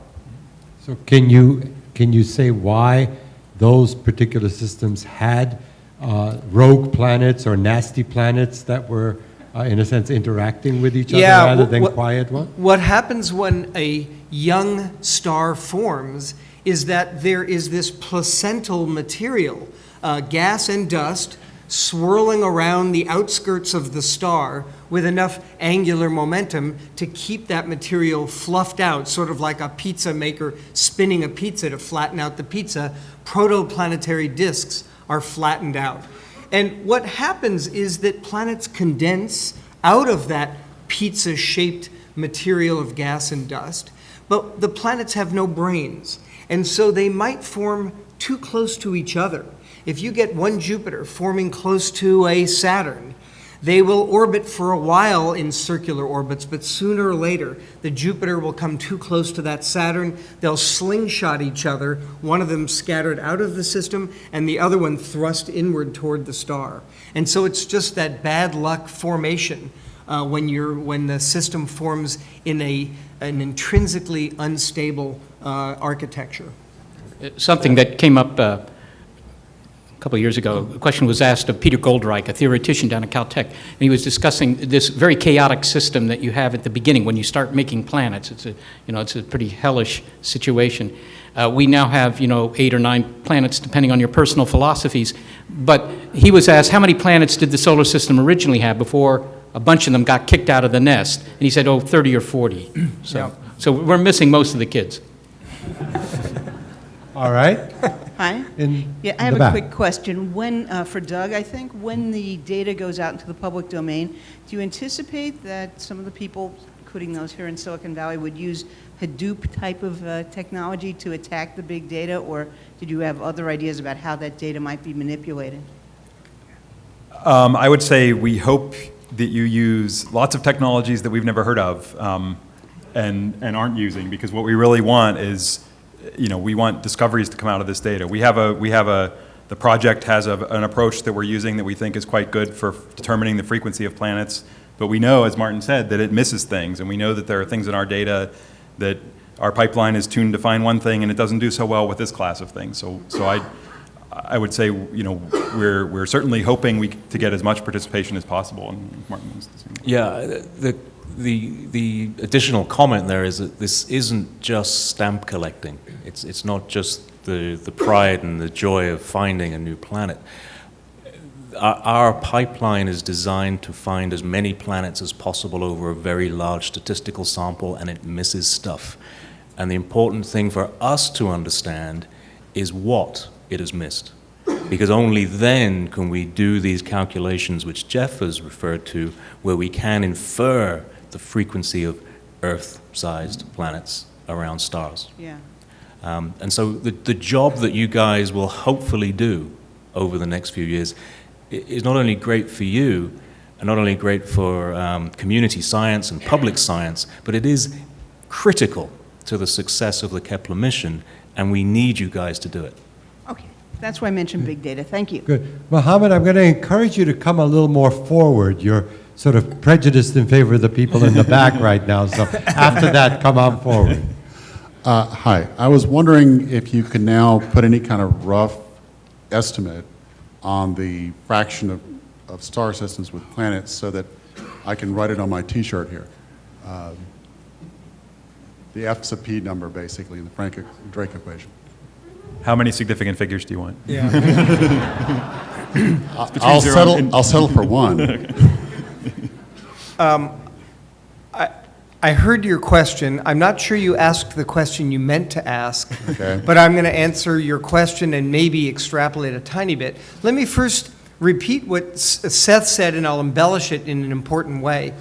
So can you say why those particular systems had rogue planets or nasty planets that were, in a sense, interacting with each other rather than quiet ones? What happens when a young star forms is that there is this placental material, gas and dust, swirling around the outskirts of the star with enough angular momentum to keep that material fluffed out, sort of like a pizza maker spinning a pizza to flatten out the pizza. Protoplanetary disks are flattened out. And what happens is that planets condense out of that pizza-shaped material of gas and dust, but the planets have no brains, and so they might form too close to each other. If you get one Jupiter forming close to a Saturn, they will orbit for a while in circular orbits, but sooner or later, the Jupiter will come too close to that Saturn. They'll slingshot each other, one of them scattered out of the system, and the other one thrust inward toward the star. And so it's just that bad luck formation when the system forms in an intrinsically unstable architecture. Something that came up a couple of years ago, a question was asked of Peter Goldreich, a theoretician down at Caltech, and he was discussing this very chaotic system that you have at the beginning when you start making planets. It's a pretty hellish situation. We now have 8 or 9 planets, depending on your personal philosophies. But he was asked, how many planets did the solar system originally have before a bunch of them got kicked out of the nest? And he said, 30 or 40. So we're missing most of the kids. All right. Hi. I have a quick question. When, for Doug, I think, when the data goes out into the public domain, do you anticipate that some of the people, including those here in Silicon Valley, would use Hadoop type of technology to attack the big data, or did you have other ideas about how that data might be manipulated? I would say we hope that you use lots of technologies that we've never heard of and aren't using, because what we really want is, we want discoveries to come out of this data. The project has an approach that we're using that we think is quite good for determining the frequency of planets, but we know, as Martin said, that it misses things, and we know that there are things in our data that our pipeline is tuned to find one thing and it doesn't do so well with this class of things. So I would say, we're certainly hoping to get as much participation as possible, and Martin wants to say more. Yeah, the additional comment there is that this isn't just stamp collecting. It's not just the pride and the joy of finding a new planet. Our pipeline is designed to find as many planets as possible over a very large statistical sample, and it misses stuff. And the important thing for us to understand is what it has missed, because only then can we do these calculations which Geoff has referred to, where we can infer the frequency of Earth-sized planets around stars. Yeah. And so the job that you guys will hopefully do over the next few years is not only great for you, and not only great for community science and public science, but it is critical to the success of the Kepler mission, and we need you guys to do it. Okay. That's why I mentioned big data. Thank you. Good. Mohammed, I'm going to encourage you to come a little more forward. You're sort of prejudiced in favor of the people in the back right now, so after that, come on forward. Hi. I was wondering if you could now put any kind of rough estimate on the fraction of star systems with planets so that I can write it on my T-shirt here. The F sub P number, basically, in the Drake equation. How many significant figures do you want? Yeah. I'll settle for one. I heard your question. I'm not sure you asked the question you meant to ask, Okay. but I'm going to answer your question and maybe extrapolate a tiny bit. Let me first repeat what Seth said, and I'll embellish it in an important way.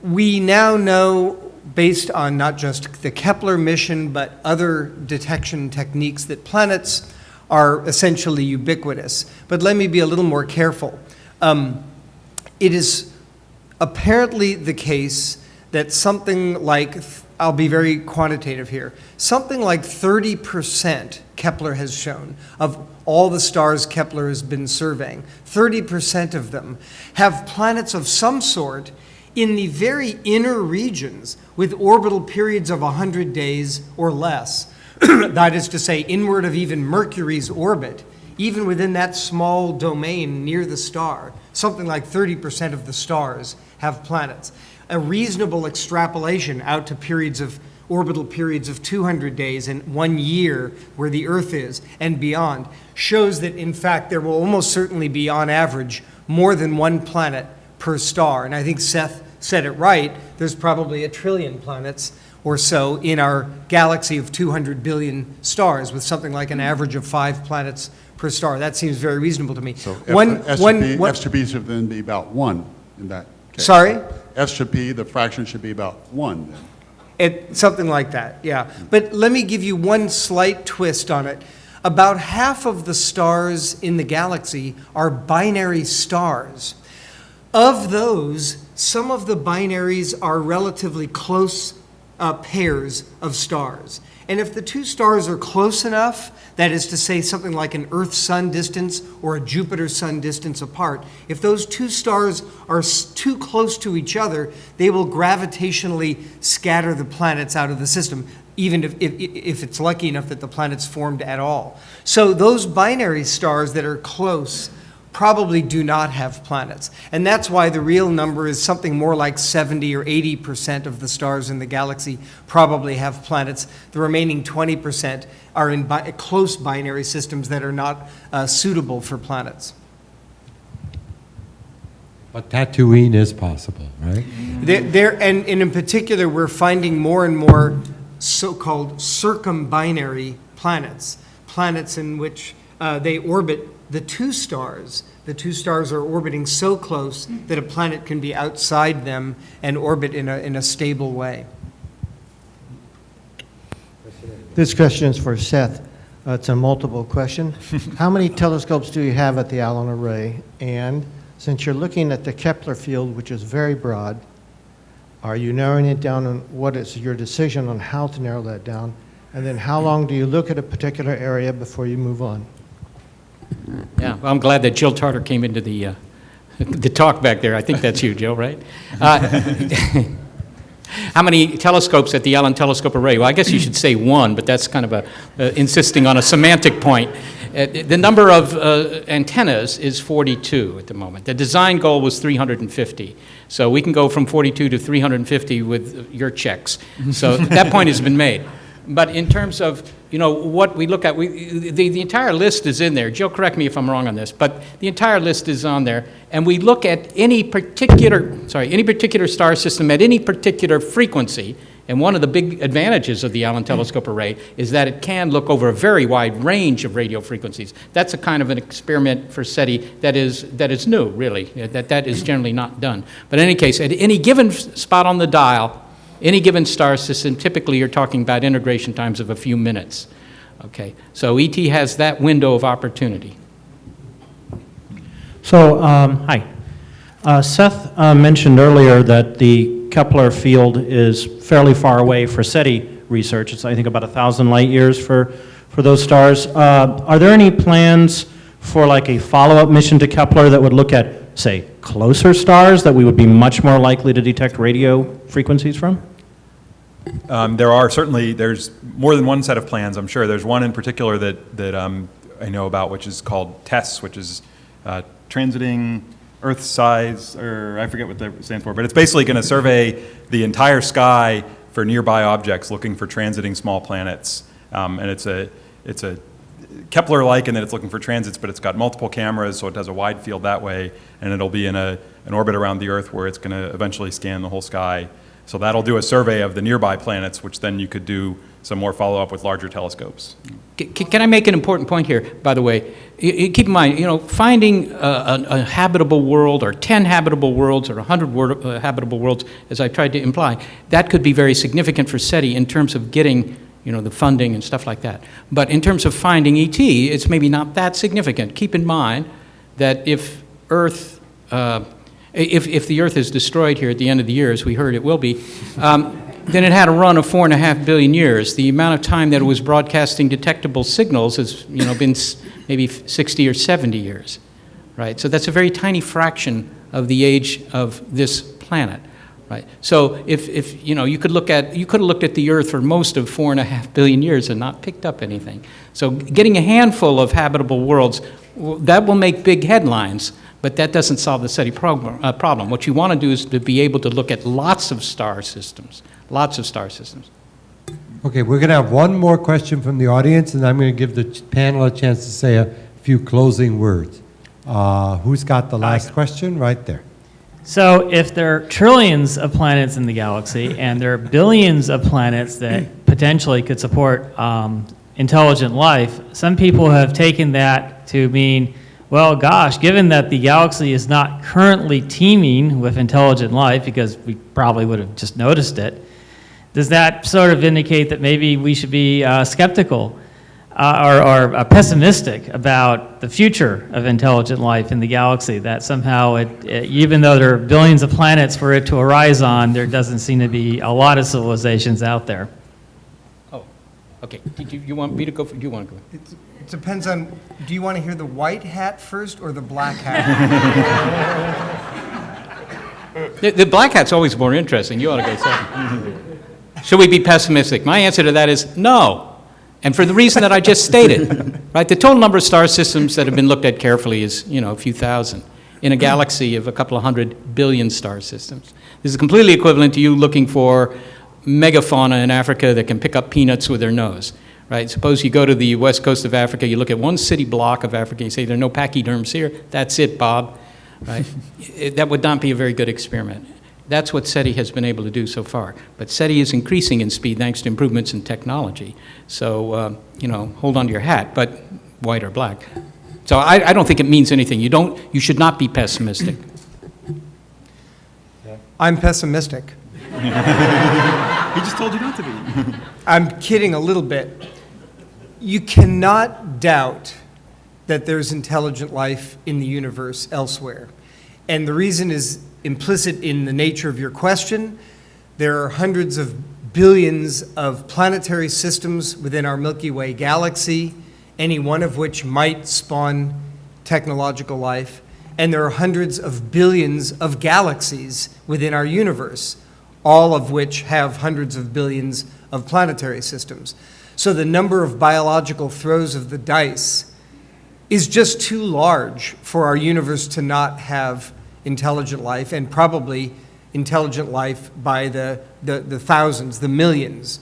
We now know, based on not just the Kepler mission, but other detection techniques, that planets are essentially ubiquitous. But let me be a little more careful. It is apparently the case that something like, I'll be very quantitative here, something like 30%, Kepler has shown, of all the stars Kepler has been surveying, 30% of them have planets of some sort in the very inner regions with orbital periods of 100 days or less. That is to say, inward of even Mercury's orbit, even within that small domain near the star, something like 30% of the stars have planets. A reasonable extrapolation out to orbital periods of 200 days and 1 year where the Earth is and beyond shows that, in fact, there will almost certainly be, on average, more than one planet per star. And I think Seth said it right. There's probably 1 trillion planets or so in our galaxy of 200 billion stars, with something like an average of 5 planets per star. That seems very reasonable to me. So F should be should then be about 1 in that case. Sorry? F should be, the fraction should be about 1 then. Something like that, yeah. But let me give you one slight twist on it. About half of the stars in the galaxy are binary stars. Of those, some of the binaries are relatively close pairs of stars. And if the two stars are close enough, that is to say something like an Earth-Sun distance or a Jupiter-Sun distance apart, if those two stars are too close to each other, they will gravitationally scatter the planets out of the system, even if it's lucky enough that the planets formed at all. So those binary stars that are close probably do not have planets. And that's why the real number is something more like 70 or 80% of the stars in the galaxy probably have planets. The remaining 20% are in close binary systems that are not suitable for planets. But Tatooine is possible, right? And in particular, we're finding more and more so-called circumbinary planets, planets in which they orbit the two stars. The two stars are orbiting so close that a planet can be outside them and orbit in a stable way. This question is for Seth. It's a multiple question. How many telescopes do you have at the Allen Array? And since you're looking at the Kepler field, which is very broad, are you narrowing it down, and what is your decision on how to narrow that down? And then how long do you look at a particular area before you move on? Yeah, well, I'm glad that Jill Tarter came into the talk back there. I think that's you, Jill, right? How many telescopes at the Allen Telescope Array? Well, I guess you should say one, but that's kind of insisting on a semantic point. The number of antennas is 42 at the moment. The design goal was 350. So we can go from 42 to 350 with your checks. So that point has been made. But in terms of, what we look at, the entire list is in there. Jill, correct me if I'm wrong on this, but the entire list is on there. And we look at any particular star system at any particular frequency. And one of the big advantages of the Allen Telescope Array is that it can look over a very wide range of radio frequencies. That's a kind of an experiment for SETI that is new, really. That is generally not done. But in any case, at any given spot on the dial, any given star system, typically you're talking about integration times of a few minutes. Okay, so ET has that window of opportunity. So, hi. Seth mentioned earlier that the Kepler field is fairly far away for SETI research. It's, I think, about 1,000 light years for for those stars. Are there any plans for like a follow-up mission to Kepler that would look at, say, closer stars that we would be much more likely to detect radio frequencies from? There's more than one set of plans, I'm sure. There's one in particular that I know about, which is called TESS, which is Transiting Earth Size, or I forget what that stands for, but it's basically going to survey the entire sky for nearby objects looking for transiting small planets. And it's a Kepler-like in that it's looking for transits, but it's got multiple cameras, so it has a wide field that way, and it'll be in an orbit around the Earth where it's going to eventually scan the whole sky. So that'll do a survey of the nearby planets, which then you could do some more follow-up with larger telescopes. Can I make an important point here, by the way? Keep in mind, finding a habitable world or 10 habitable worlds or 100 habitable worlds, as I tried to imply, that could be very significant for SETI in terms of getting the funding and stuff like that. But in terms of finding ET, it's maybe not that significant. Keep in mind that if the Earth is destroyed here at the end of the year, as we heard it will be, then it had a run of 4.5 billion years. The amount of time that it was broadcasting detectable signals has been maybe 60 or 70 years, right? So that's a very tiny fraction of the age of this planet. Right. So if you could have looked at the Earth for most of 4.5 billion years and not picked up anything. So getting a handful of habitable worlds, that will make big headlines, but that doesn't solve the SETI problem. What you want to do is to be able to look at lots of star systems. Okay, we're going to have one more question from the audience, and I'm going to give the panel a chance to say a few closing words. Who's got the last question? Right there. So if there are trillions of planets in the galaxy and there are billions of planets that potentially could support intelligent life, some people have taken that to mean, well, gosh, given that the galaxy is not currently teeming with intelligent life, because we probably would have just noticed it, does that sort of indicate that maybe we should be skeptical or pessimistic about the future of intelligent life in the galaxy, that somehow, even though there are billions of planets for it to arise on, there doesn't seem to be a lot of civilizations out there? Oh, okay. Do you want me to go? Do you want to go? It depends on, do you want to hear the white hat first or the black hat? The black hat's always more interesting. You ought to go second. Should we be pessimistic? My answer to that is no. And for the reason that I just stated, right? The total number of star systems that have been looked at carefully is, a few thousand in a galaxy of a couple of 100 billion star systems. This is completely equivalent to you looking for megafauna in Africa that can pick up peanuts with their nose, right? Suppose you go to the west coast of Africa, you look at one city block of Africa, you say there are no pachyderms here. That's it, Bob, right? That would not be a very good experiment. That's what SETI has been able to do so far. But SETI is increasing in speed thanks to improvements in technology. So, hold on to your hat, but white or black. So I don't think it means anything. You should not be pessimistic. I'm pessimistic. He just told you not to be. I'm kidding a little bit. You cannot doubt that there's intelligent life in the universe elsewhere. And the reason is implicit in the nature of your question. There are hundreds of billions of planetary systems within our Milky Way galaxy, any one of which might spawn technological life. And there are hundreds of billions of galaxies within our universe, all of which have hundreds of billions of planetary systems. So the number of biological throws of the dice is just too large for our universe to not have intelligent life, and probably intelligent life by the thousands, the millions.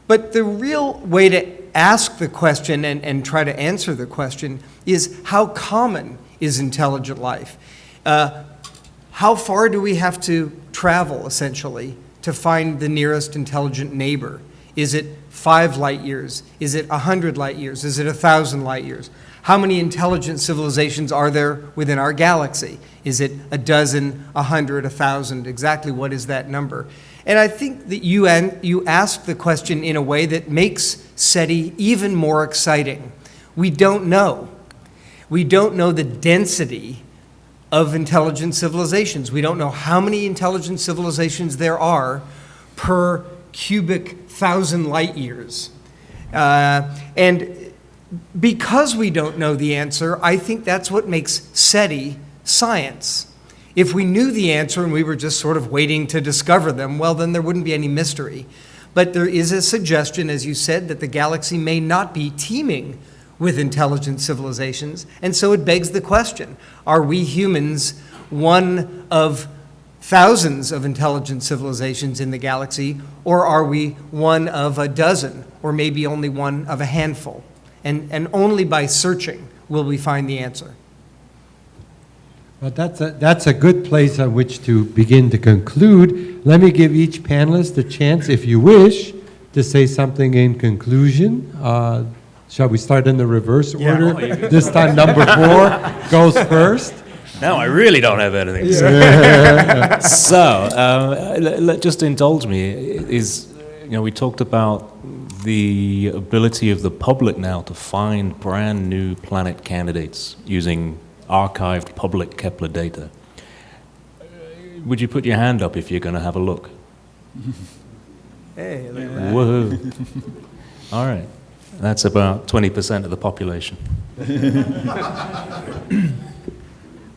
But the real way to ask the question and try to answer the question is, how common is intelligent life? How far do we have to travel, essentially, to find the nearest intelligent neighbor? Is it 5 light years? Is it 100 light years? Is it 1,000 light years? How many intelligent civilizations are there within our galaxy? Is it a dozen, 100, 1,000? Exactly what is that number? And I think that you asked the question in a way that makes SETI even more exciting. We don't know. We don't know the density of intelligent civilizations. We don't know how many intelligent civilizations there are per cubic 1,000 light years. And because we don't know the answer, I think that's what makes SETI science. If we knew the answer and we were just sort of waiting to discover them, well, then there wouldn't be any mystery. But there is a suggestion, as you said, that the galaxy may not be teeming with intelligent civilizations. And so it begs the question, are we humans one of thousands of intelligent civilizations in the galaxy, or are we one of a dozen, or maybe only one of a handful? And only by searching will we find the answer. Well, that's a good place on which to begin to conclude. Let me give each panelist a chance, if you wish, to say something in conclusion. Shall we start in the reverse order? This time number 4 goes first. Now I really don't have anything to say. So, just indulge me. We talked about the ability of the public now to find brand new planet candidates using archived public Kepler data. Would you put your hand up if you're going to have a look? Hey, look at that. Woohoo. All right. That's about 20% of the population.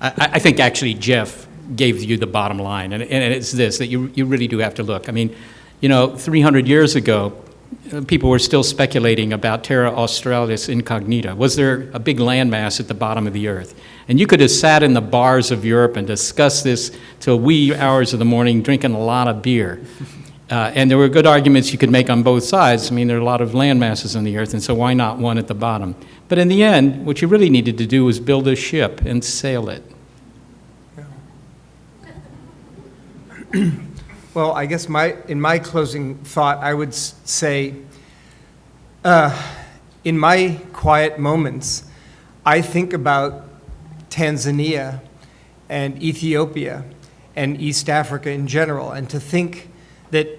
I think actually Geoff gave you the bottom line, and it's this, that you really do have to look. I mean, 300 years ago, people were still speculating about Terra Australis Incognita. Was there a big landmass at the bottom of the Earth? And you could have sat in the bars of Europe and discussed this till wee hours of the morning, drinking a lot of beer. And there were good arguments you could make on both sides. I mean, there are a lot of land masses on the Earth, and so why not one at the bottom? But in the end, what you really needed to do was build a ship and sail it. Well, I guess in my closing thought, I would say, in my quiet moments, I think about Tanzania and Ethiopia and East Africa in general, and to think that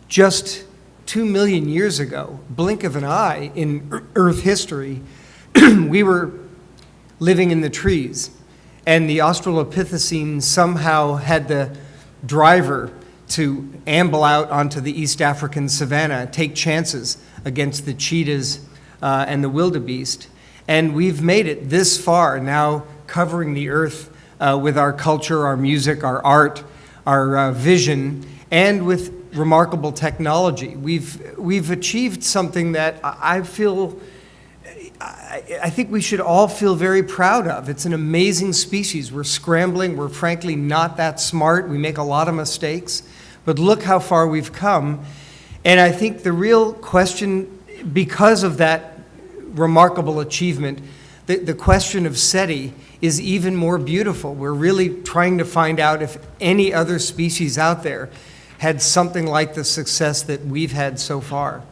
just 2 million years ago, blink of an eye in Earth history, we were living in the trees, and the Australopithecine somehow had the driver to amble out onto the East African savanna, take chances against the cheetahs and the wildebeest. And we've made it this far, now covering the Earth with our culture, our music, our art, our vision, and with remarkable technology. We've achieved something that I think we should all feel very proud of. It's an amazing species. We're scrambling. We're frankly not that smart. We make a lot of mistakes. But look how far we've come. And I think the real question, because of that remarkable achievement, the question of SETI is even more beautiful. We're really trying to find out if any other species out there had something like the success that we've had so far.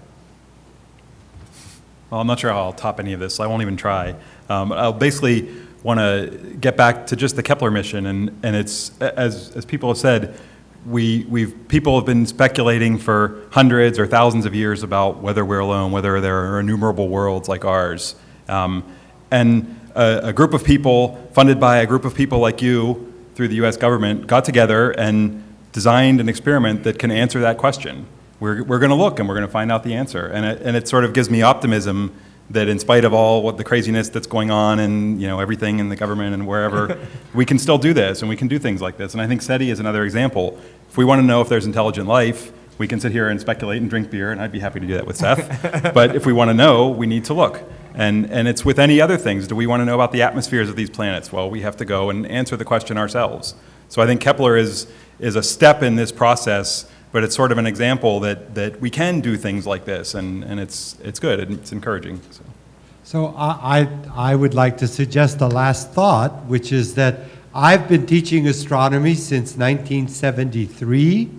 Well, I'm not sure how I'll top any of this, so I won't even try. I'll basically want to get back to just the Kepler mission, and it's, as people have said, people have been speculating for hundreds or thousands of years about whether we're alone, whether there are innumerable worlds like ours. And a group of people, funded by a group of people like you through the US government, got together and designed an experiment that can answer that question. We're going to look and we're going to find out the answer. And it sort of gives me optimism that in spite of all what the craziness that's going on and everything in the government and wherever, we can still do this and we can do things like this. And I think SETI is another example. If we want to know if there's intelligent life, we can sit here and speculate and drink beer, and I'd be happy to do that with Seth. But if we want to know, we need to look. And it's with any other things. Do we want to know about the atmospheres of these planets? Well, we have to go and answer the question ourselves. So I think Kepler is a step in this process, but it's sort of an example that we can do things like this, and it's good, and it's encouraging. So I would like to suggest a last thought, which is that I've been teaching astronomy since 1973,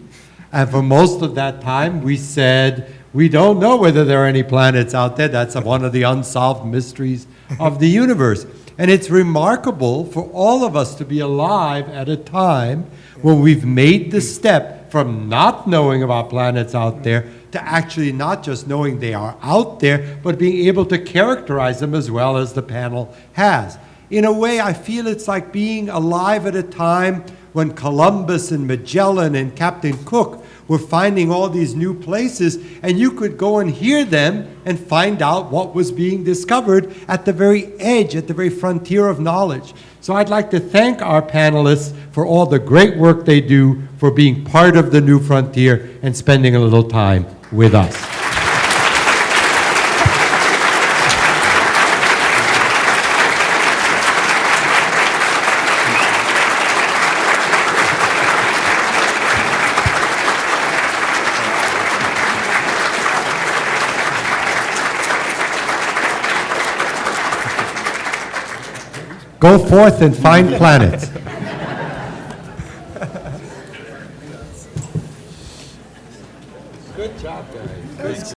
and for most of that time we said, we don't know whether there are any planets out there. That's one of the unsolved mysteries of the universe. And it's remarkable for all of us to be alive at a time when we've made the step from not knowing about planets out there to actually not just knowing they are out there, but being able to characterize them as well as the panel has. In a way, I feel it's like being alive at a time when Columbus and Magellan and Captain Cook were finding all these new places, and you could go and hear them and find out what was being discovered at the very edge, at the very frontier of knowledge. So I'd like to thank our panelists for all the great work they do, for being part of the new frontier and spending a little time with us. Go forth and find planets. Good job, guys.